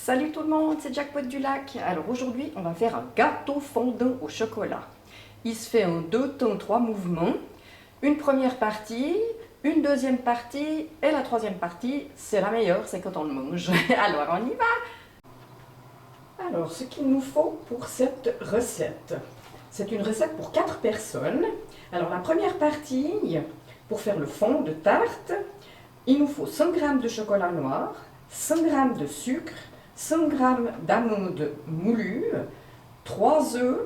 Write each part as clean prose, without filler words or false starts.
Salut tout le monde, c'est Jackpot du Lac. Alors aujourd'hui, on va faire un gâteau fondant au chocolat. Il se fait en 2 temps, 3 mouvements. Une première partie, une deuxième partie et la troisième partie, c'est la meilleure, c'est quand on le mange. Alors on y va. Alors ce qu'il nous faut pour cette recette, c'est une recette pour 4 personnes. Alors la première partie, pour faire le fond de tarte, il nous faut 100 g de chocolat noir, 100 g de sucre, 100 g d'amandes moulues, 3 œufs,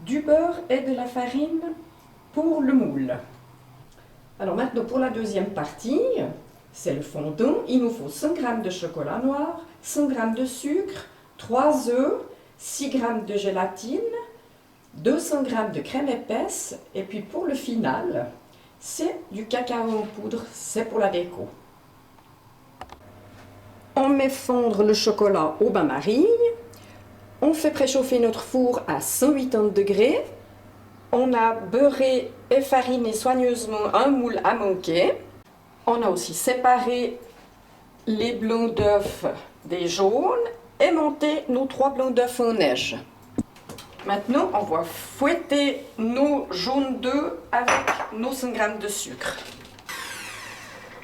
du beurre et de la farine pour le moule. Alors maintenant pour la deuxième partie, c'est le fondant. Il nous faut 100 g de chocolat noir, 100 g de sucre, 3 œufs, 6 g de gélatine, 200 g de crème épaisse et puis pour le final, c'est du cacao en poudre, c'est pour la déco. On met fondre le chocolat au bain-marie. On fait préchauffer notre four à 180 degrés. On a beurré et fariné soigneusement un moule à manquer. On a aussi séparé les blancs d'œufs des jaunes et monté nos 3 blancs d'œufs en neige. Maintenant, on va fouetter nos jaunes d'œufs avec nos 100 g de sucre.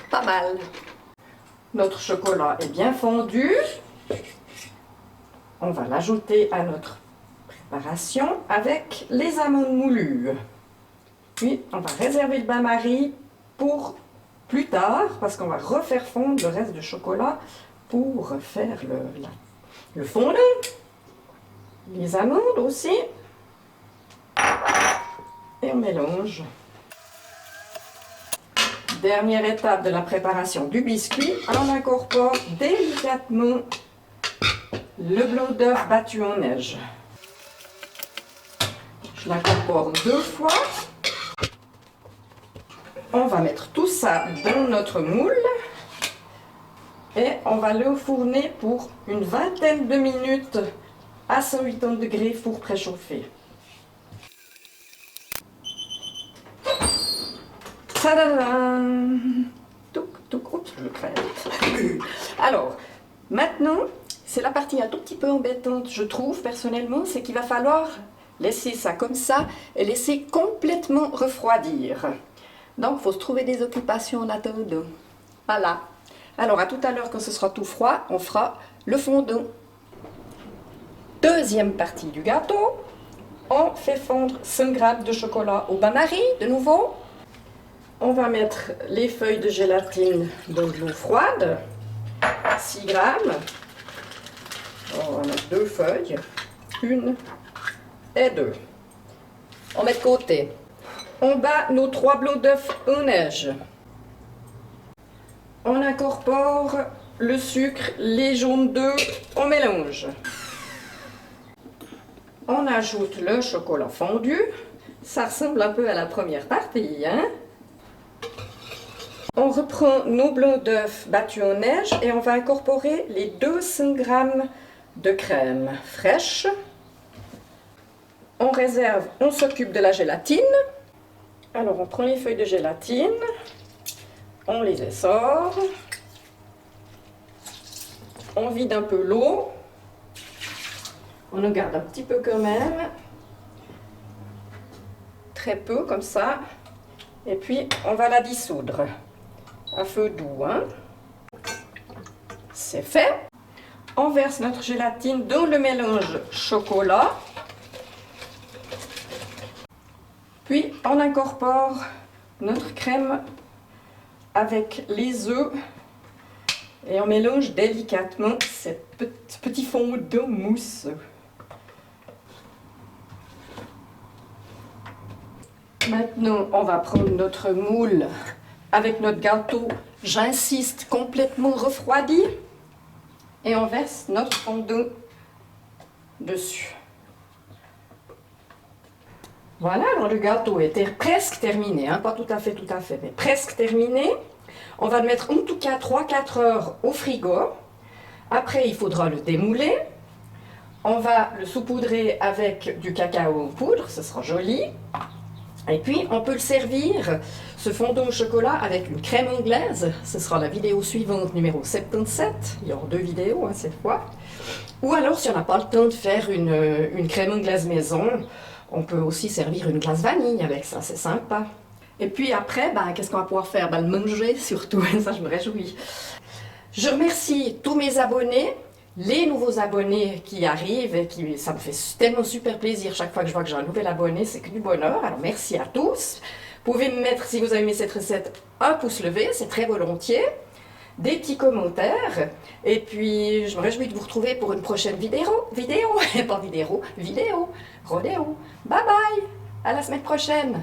Pas mal. Notre chocolat est bien fondu. On va l'ajouter à notre préparation avec les amandes moulues. Puis, on va réserver le bain-marie pour plus tard parce qu'on va refaire fondre le reste du chocolat pour faire le fondant. Les amandes aussi. Et on mélange. Dernière étape de la préparation du biscuit, on incorpore délicatement le blanc d'œuf battu en neige. Je l'incorpore 2 fois. On va mettre tout ça dans notre moule et on va le fourner pour une vingtaine de minutes à 180 degrés, four préchauffé. Tadadam! Oups, je crève. Alors, maintenant, c'est la partie un tout petit peu embêtante, je trouve, personnellement, c'est qu'il va falloir laisser ça comme ça et laisser complètement refroidir. Donc, il faut se trouver des occupations en attendant. Voilà. Alors, à tout à l'heure, quand ce sera tout froid, on fera le fondant. Deuxième partie du gâteau, on fait fondre 100 g de chocolat au bain-marie, de nouveau. On va mettre les feuilles de gélatine dans de l'eau froide, 6 g. On va mettre 2 feuilles, 1 et 2. On met de côté. On bat nos 3 blancs d'œufs en neige. On incorpore le sucre, les jaunes d'œufs, on mélange. On ajoute le chocolat fondu. Ça ressemble un peu à la première partie, hein? On reprend nos blancs d'œufs battus en neige et on va incorporer les 200 g de crème fraîche. On réserve, on s'occupe de la gélatine. Alors on prend les feuilles de gélatine, on les essore, on vide un peu l'eau, on en garde un petit peu quand même, très peu comme ça, et puis on va la dissoudre. À feu doux, hein. C'est fait. On verse notre gélatine dans le mélange chocolat. Puis on incorpore notre crème avec les œufs et on mélange délicatement ce petit fondant mousseux. Maintenant, on va prendre notre moule avec notre gâteau, j'insiste, complètement refroidi. Et on verse notre fondant dessus. Voilà, alors le gâteau était presque terminé, hein, pas tout à fait, mais presque terminé. On va le mettre en tout cas 3-4 heures au frigo. Après, il faudra le démouler. On va le saupoudrer avec du cacao en poudre, ce sera joli. Et puis, on peut le servir, ce fondant au chocolat, avec une crème anglaise. Ce sera la vidéo suivante, numéro 77. Il y aura 2 vidéos cette fois. Ou alors, si on n'a pas le temps de faire une crème anglaise maison, on peut aussi servir une glace vanille avec ça, c'est sympa. Et puis après, qu'est-ce qu'on va pouvoir faire? Le manger surtout, ça je me réjouis. Je remercie tous mes abonnés, les nouveaux abonnés qui arrivent, et ça me fait tellement super plaisir chaque fois que je vois que j'ai un nouvel abonné, c'est que du bonheur. Alors merci à tous. Vous pouvez me mettre, si vous avez aimé cette recette, un pouce levé, c'est très volontiers. Des petits commentaires. Et puis, je me réjouis de vous retrouver pour une prochaine vidéo. Vidéo. Bye bye. À la semaine prochaine.